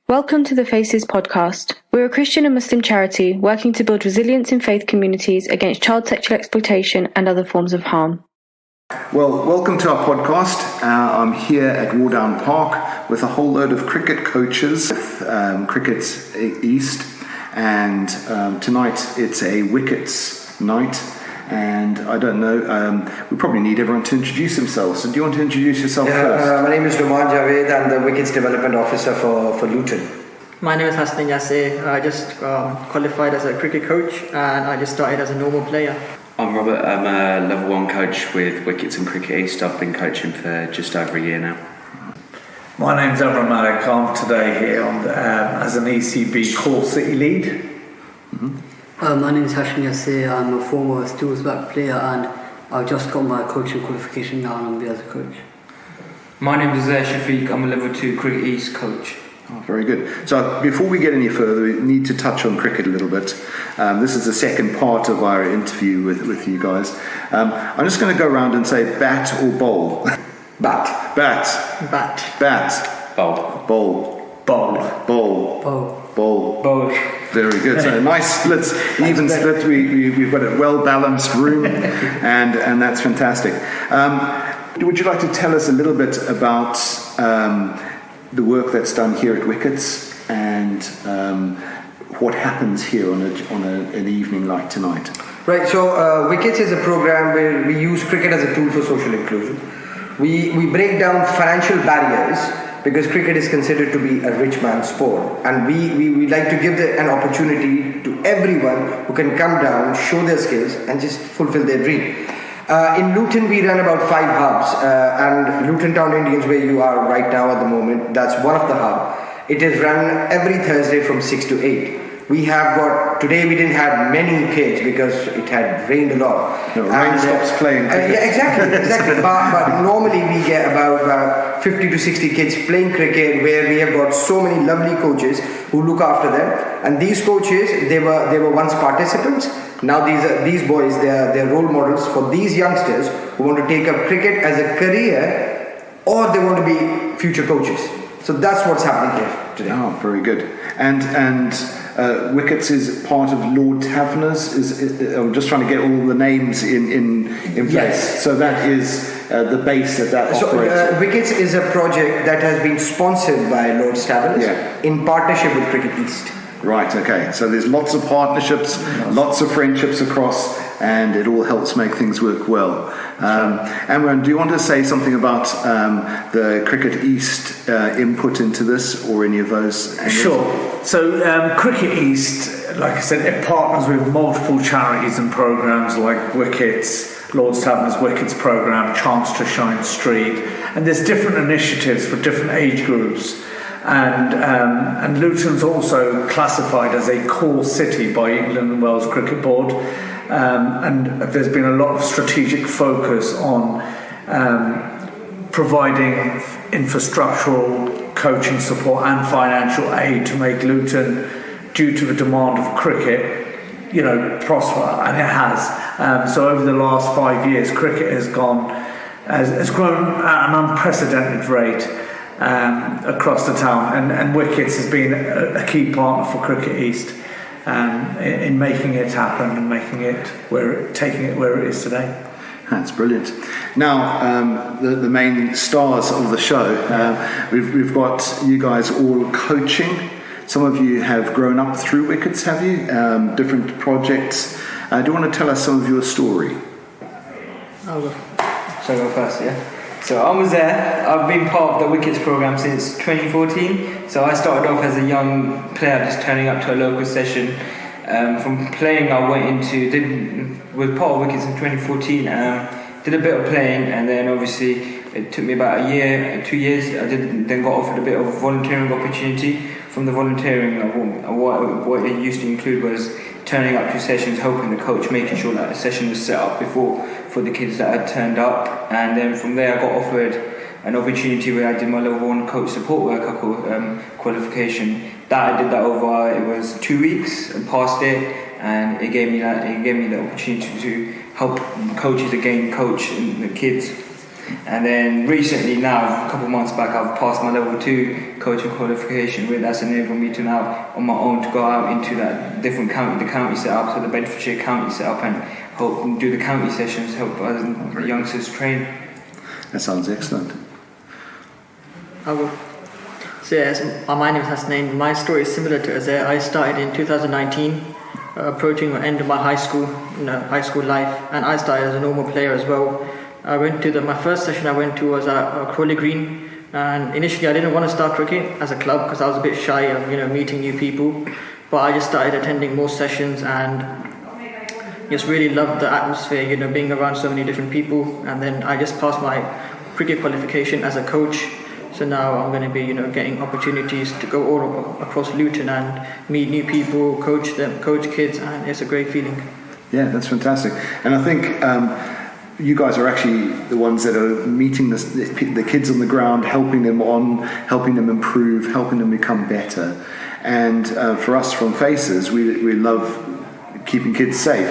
Welcome to the Faces podcast. We're a Christian and Muslim charity working to build resilience in faith communities against child sexual exploitation and other forms of harm. Well, welcome to our podcast. I'm here at Wardown Park with a whole load of cricket coaches with Wicketz East, and tonight it's a Wicketz night. And I don't know, we probably need everyone to introduce themselves. So do you want to introduce yourself first? My name is Nauman, Javaid. I'm the Wicketz Development Officer for Luton. My name is Hassan Yassir. I just qualified as a cricket coach and I just started as a normal player. I'm Robert. I'm a level 1 coach with Wicketz and Cricket East. I've been coaching for just over a year now. My name's Amran. Malik. I'm today here as an ECB Core City lead. Mm-hmm. My name is Hassan Yassir. I'm a former Stewards back player and I've just got my coaching qualification now and I'm here as a coach. My name is Shafiq. I'm a level 2 Cricket East coach. Oh, very good. So before we get any further, we need to touch on cricket a little bit. This is the second part of our interview with you guys. I'm just going to go around and say bat or bowl. Bat. Bat. Bat. Bat. Bowl. Bowl. Bowl. Bowl. Bowl. Bowl. Bowl. Very good. So nice splits, even split. We've got a well balanced room, and that's fantastic. Would you like to tell us a little bit about the work that's done here at Wicketz and what happens here on an evening like tonight? Right, so Wicketz is a program where we use cricket as a tool for social inclusion. We break down financial barriers because cricket is considered to be a rich man's sport, and we like to give an opportunity to everyone who can come down, show their skills and just fulfill their dream. In Luton we run about 5 hubs, and Luton Town Indians, where you are right now at the moment, that's one of the hubs. It is run every Thursday from 6 to 8. We have got, today we didn't have many kids because it had rained a lot. No, rain stops playing. Yeah, exactly. but normally we get about 50 to 60 kids playing cricket, where we have got so many lovely coaches who look after them. And these coaches, they were once participants. Now these boys, they're role models for these youngsters who want to take up cricket as a career, or they want to be future coaches. So that's what's happening here today. Oh, very good. And Wicketz is part of Lord Taverners. I'm just trying to get all the names in place. Yes. So that is the base that operates. So Wicketz is a project that has been sponsored by Lord Taverners in partnership with Cricket East. Right, okay. So there's lots of partnerships, lots of friendships across, and it all helps make things work well. Amran, do you want to say something about the Cricket East input into this, or any of those angles? Sure. So Cricket East, like I said, it partners with multiple charities and programs like Wicketz, Lord's Taverners Wicketz program, Chance to Shine Street, and there's different initiatives for different age groups. And Luton's also classified as a core city by England and Wales Cricket Board, and there's been a lot of strategic focus on providing infrastructural coaching support and financial aid to make Luton, due to the demand of cricket, prosper, and it has. So over the last 5 years, cricket has grown at an unprecedented rate across the town, and Wicketz has been a key partner for Cricket East in making it happen and taking it where it is today. That's brilliant. Now, the main stars of the show, we've got you guys all coaching. Some of you have grown up through Wicketz, have you? Different projects. Do you want to tell us some of your story? Shall I go first, yeah? So I was there. I've been part of the Wicketz program since 2014. So I started off as a young player, just turning up to a local session. From playing, I was part of Wicketz in 2014. Did a bit of playing, and then obviously it took me about 2 years. I then got offered a bit of a volunteering opportunity. From the volunteering, what it used to include was turning up to sessions, helping the coach, making sure that the session was set up before for the kids that had turned up. And then from there I got offered an opportunity where I did my level 1 coach support worker qualification. I did that over, it was 2 weeks, and passed it, and it gave me the opportunity to help coaches again coach the kids. And then recently now, a couple of months back, I've passed my level 2 coaching qualification, where that's enabled me to now on my own to go out into that different county, the county setup, so the Bedfordshire county setup, and help do the county sessions, help other youngsters train. That sounds excellent. I will. So yes, my name is Hasnain. My story is similar to Azir. I started in 2019, approaching the end of my high school life, and I started as a normal player as well. I went to my first session I went to was at Crawley Green, and initially I didn't want to start cricket as a club because I was a bit shy of meeting new people, but I just started attending more sessions and just really loved the atmosphere, being around so many different people. And then I just passed my cricket qualification as a coach. So now I'm going to be, getting opportunities to go all across Luton and meet new people, coach them, coach kids, and it's a great feeling. Yeah, that's fantastic. And I think you guys are actually the ones that are meeting the kids on the ground, helping them improve, helping them become better. And for us from Faces, we love keeping kids safe,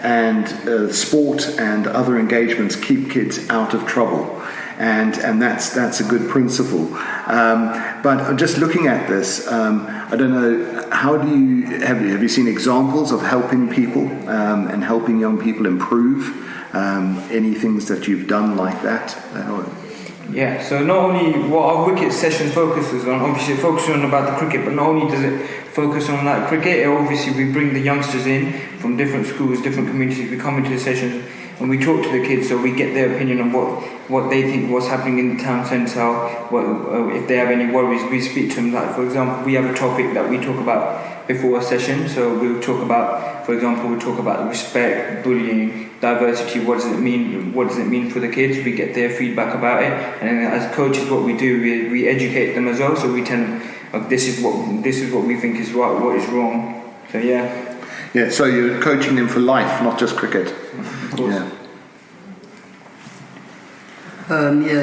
and sport and other engagements keep kids out of trouble. And that's a good principle. But just looking at this, I don't know, how do have you seen examples of helping people and helping young people improve? Any things that you've done like that? Yeah, so not only what our Wicketz session focuses on, obviously it focuses on about the cricket, but not only does it focus on that cricket, obviously we bring the youngsters in from different schools, different communities. We come into the sessions and we talk to the kids, so we get their opinion on what they think, what's happening in the town centre, if they have any worries, we speak to them. Like, for example, we have a topic that we talk about before a session, so we'll talk about, for example, respect, bullying, diversity. What does it mean for the kids? We get their feedback about it, and then as coaches, what we do, we educate them as well. So we tell them, this is what we think is right, what is wrong. So yeah. Yeah, so you're coaching them for life, not just cricket. Of course. Yeah.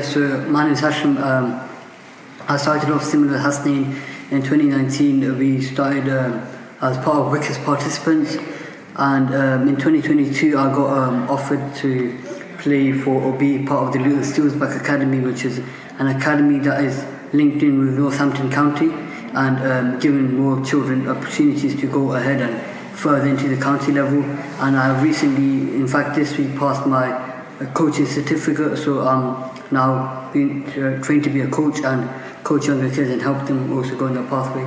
So my name is Hashim. I started off similar to Hasnain. In 2019, we started as part of Wicketz participants, and in 2022, I got offered to play for or be part of the Luton Steelsback Academy, which is an academy that is linked in with Northampton County and giving more children opportunities to go ahead and further into the county level. And I recently, in fact this week, passed my coaching certificate, so I'm now being trained to be a coach and coach younger kids and help them also go in their pathway.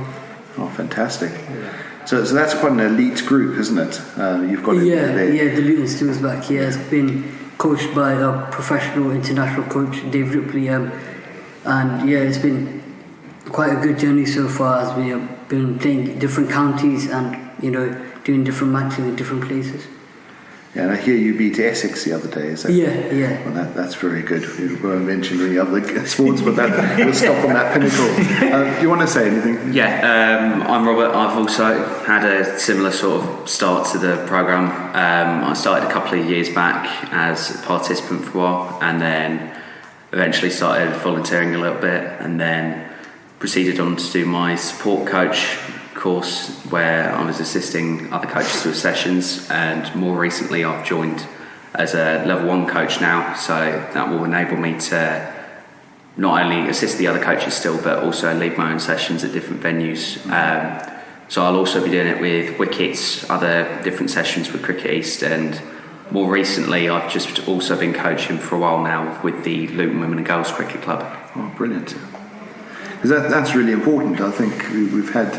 Oh, fantastic. So that's quite an elite group, isn't it? You've got the Luton Steelsback has been coached by a professional international coach, Dave Ripley, and it's been quite a good journey so far, as we have been playing different counties and doing different matches in different places. Yeah, and I hear you beat Essex the other day, is that? Yeah. Well, that's very good. We won't mention any other sports, but we'll stop on that pinnacle. Do you want to say anything? Yeah, I'm Robert. I've also had a similar sort of start to the programme. I started a couple of years back as a participant for a while, and then eventually started volunteering a little bit, and then proceeded on to do my support coach course, where I was assisting other coaches through sessions, and more recently I've joined as a level 1 coach now, so that will enable me to not only assist the other coaches still, but also lead my own sessions at different venues. So I'll also be doing it with Wicketz, other different sessions with Cricket East, and more recently I've just also been coaching for a while now with the Luton Women and Girls Cricket Club. Oh, brilliant. Because that's really important. I think we've had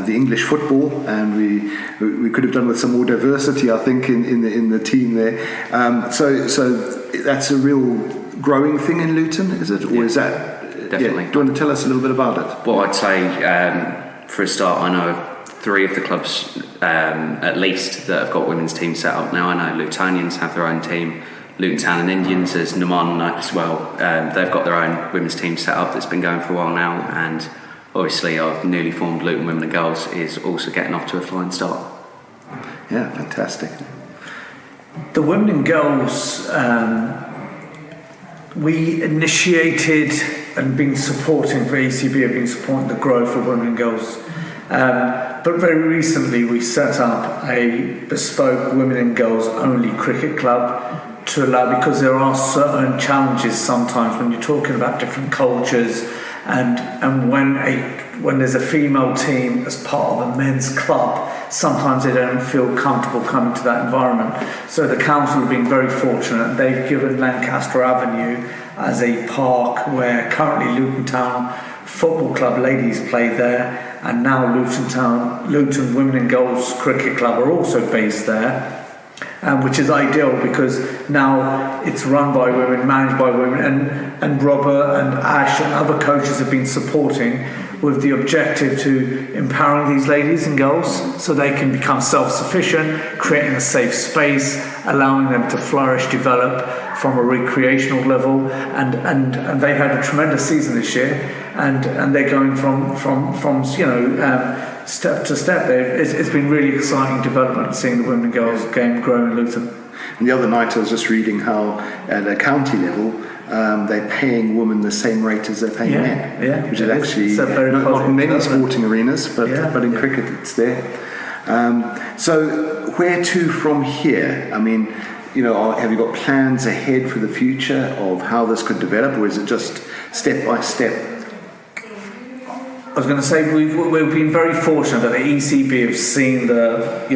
the English football, and we could have done with some more diversity, I think, in the team there. So that's a real growing thing in Luton, is it? Or is that definitely? Yeah. Do you want to tell us a little bit about it? Well, I'd say for a start, I know of 3 of the clubs at least that have got women's teams set up now. I know Lutonians have their own team. Luton Town and Indians, as Nauman as well. They've got their own women's team set up that's been going for a while now, and obviously our newly formed Luton Women and Girls is also getting off to a flying start. Yeah, fantastic. The Women and Girls, we initiated and been supporting, for ACB have been supporting the growth of Women and Girls. But very recently we set up a bespoke Women and Girls only cricket club to allow, because there are certain challenges sometimes when you're talking about different cultures, and when there's a female team as part of a men's club, sometimes they don't feel comfortable coming to that environment. So the council have been very fortunate. They've given Lancaster Avenue as a park where currently Luton Town Football Club ladies play there, and now Luton Women and Girls Cricket Club are also based there. Which is ideal because now it's run by women, managed by women, and Robert and Ash and other coaches have been supporting with the objective to empowering these ladies and girls so they can become self-sufficient, creating a safe space, allowing them to flourish, develop from a recreational level, and they've had a tremendous season this year, and they're going from step to step. It's been really exciting development seeing the women and girls game grow in Luton. And the other night I was just reading how at a county level they're paying women the same rate as they're paying men, which is actually not in many sporting arenas, but in cricket it's there. So where to from here? I mean, have you got plans ahead for the future of how this could develop, or is it just step by step? I was going to say we've been very fortunate that the ECB have seen the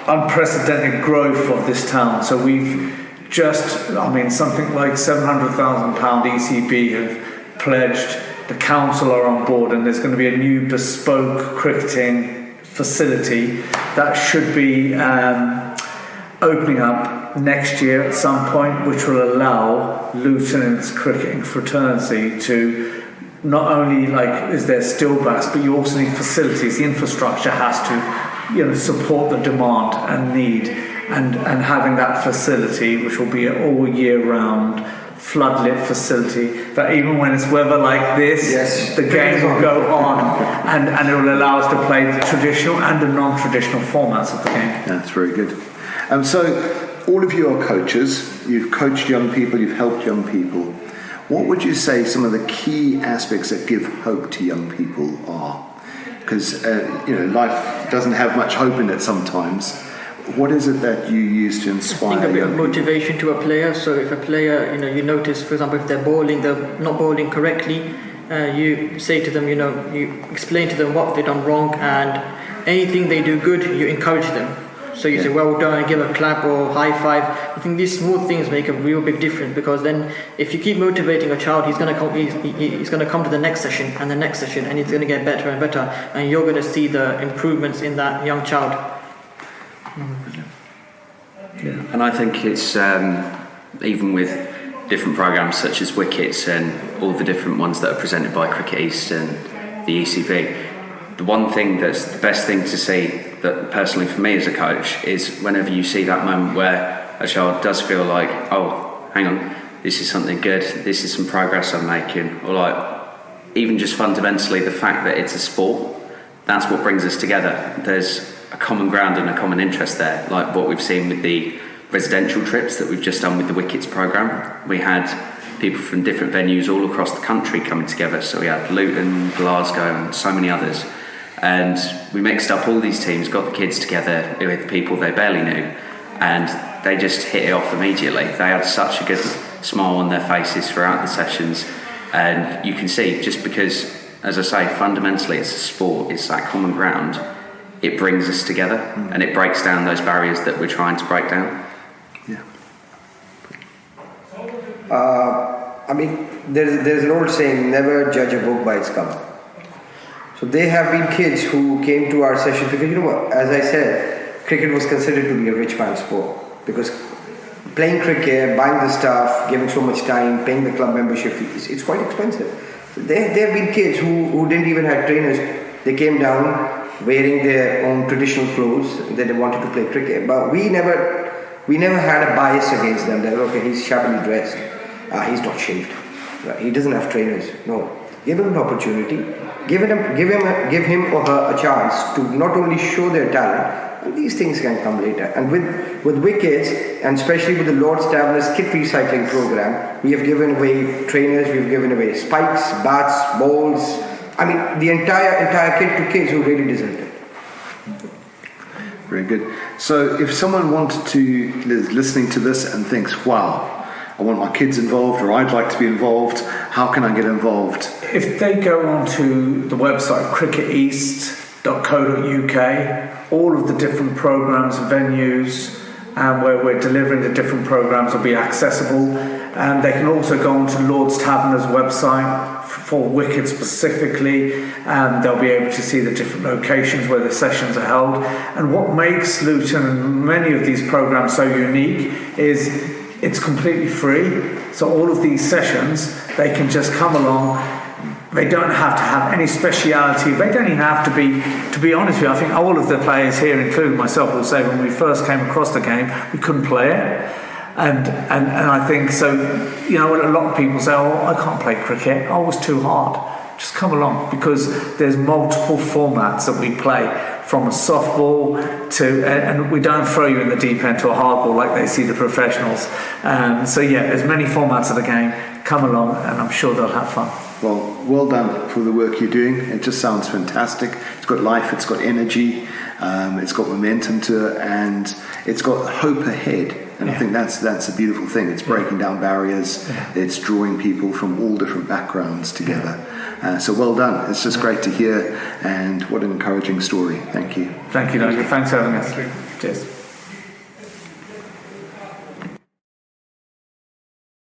unprecedented growth of this town. So we've something like £700,000 ECB have pledged. The council are on board, and there's going to be a new bespoke cricketing facility that should be opening up next year at some point, which will allow Luton's cricketing fraternity to not only is there still bats, but you also need facilities. The infrastructure has to support the demand and need, and having that facility, which will be an all year round floodlit facility, that even when it's weather like this, the game will go on, and it will allow us to play the traditional and the non-traditional formats of the game. That's very good. So all of you are coaches. You've coached young people, you've helped young people. What would you say some of the key aspects that give hope to young people are? Because life doesn't have much hope in it sometimes. What is it that you use to inspire? I think a bit of motivation to a player. So if a player, you notice, for example, if they're not bowling correctly, you say to them, you explain to them what they've done wrong, and anything they do good, you encourage them. So you say, well done, and give a clap or high five. I think these small things make a real big difference, because then if you keep motivating a child, he's going to come to the next session and the next session, and he's going to get better and better, and you're going to see the improvements in that young child. And I think it's even with different programs such as Wicketz and all the different ones that are presented by Cricket East and the ECB, the one thing that's the best thing to see, that personally for me as a coach, is whenever you see that moment where a child does feel like, oh, hang on, this is something good, this is some progress I'm making, or even just fundamentally the fact that it's a sport, that's what brings us together. There's a common ground and a common interest there, like what we've seen with the residential trips that we've just done with the Wicketz programme. We had people from different venues all across the country coming together, so we had Luton, Glasgow and so many others, and we mixed up all these teams, got the kids together with people they barely knew, and they just hit it off immediately. They had such a good smile on their faces throughout the sessions, and you can see, just because, as I say, fundamentally it's a sport, it's that common ground, it brings us together and it breaks down those barriers that we're trying to break down. There's an old saying, never judge a book by its cover. So there have been kids who came to our session because, as I said, cricket was considered to be a rich man's sport, because playing cricket, buying the stuff, giving so much time, paying the club membership fees, it's quite expensive. So there have been kids who didn't even have trainers. They came down wearing their own traditional clothes that they wanted to play cricket, but we never had a bias against them. They were, okay, he's shabbily dressed, he's not shaved, he doesn't have trainers. No, give him an opportunity, give him or her a chance to not only show their talent, but these things can come later. And with Wicketz, and especially with the Lord's Taverners kit recycling program, we have given away trainers, we've given away spikes, bats, balls, the entire kit to kids who really deserved it. Very good. So if someone wanted to, is listening to this and thinks, wow, I want my kids involved, or I'd like to be involved, how can I get involved? If they go onto the website cricketeast.co.uk, all of the different programs, venues, and where we're delivering the different programs will be accessible. And they can also go onto Lord's Taverner's website for Wicketz specifically, and they'll be able to see the different locations where the sessions are held. And what makes Luton and many of these programs so unique is it's completely free. So all of these sessions, they can just come along. They don't have to have any speciality. They don't even have to be honest with you, I think all of the players here, including myself, will say when we first came across the game, we couldn't play it. And I think so, you know, a lot of people say, oh, I can't play cricket, oh, it's too hard. Just come along, because there's multiple formats that we play, from a softball to, and we don't throw you in the deep end to a hardball like they see the professionals. So yeah, there's many formats of the game. Come along, and I'm sure they'll have fun. Well done for the work you're doing. It just sounds fantastic. It's got life, it's got energy, it's got momentum to it, and it's got hope ahead. And I think that's a beautiful thing. It's breaking down barriers. It's drawing people from all different backgrounds together. So well done. It's just great to hear, and what an encouraging story. Thank you. Thank you, Nigel. Thanks for having us. Cheers.